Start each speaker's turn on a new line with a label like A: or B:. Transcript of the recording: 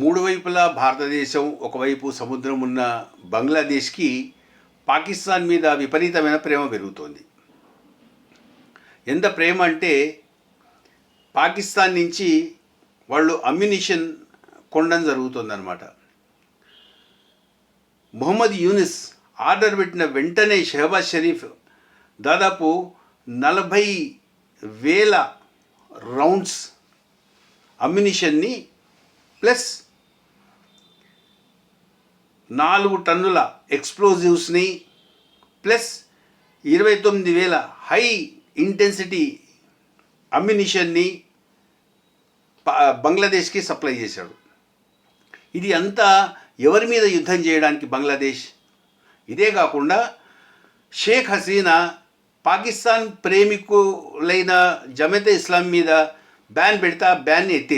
A: మూడు వైపులా భారతదేశం, ఒకవైపు సముద్రం ఉన్న బంగ్లాదేశ్కి పాకిస్తాన్ మీద విపరీతమైన ప్రేమ పెరుగుతోంది. ఎంత ప్రేమ అంటే పాకిస్తాన్ నుంచి వాళ్ళు అమ్యునిషన్ కొనడం జరుగుతుందన్నమాట. మొహమ్మద్ యూనిస్ ఆర్డర్ పెట్టిన వెంటనే షెహబాజ్ షరీఫ్ దాదాపు 40,000 రౌండ్స్ అమ్యునిషన్ని ప్లస్ 4 టన్నుల ఎక్స్ప్లోజివ్స్ని ప్లస్ 29,000 హై ఇంటెన్సిటీ అమ్యునిషన్ని బంగ్లాదేశ్కి సప్లై చేశాడు. ఇది అంతా ఎవరి మీద యుద్ధం చేయడానికి? బంగ్లాదేశ్. ఇదే కాకుండా షేక్ హసీనా పాకిస్తాన్ ప్రేమికులైన జమాతే ఇస్లామీ మీద బ్యాన్ పెడితే ఆ బ్యాన్ని ఎత్తేసింది.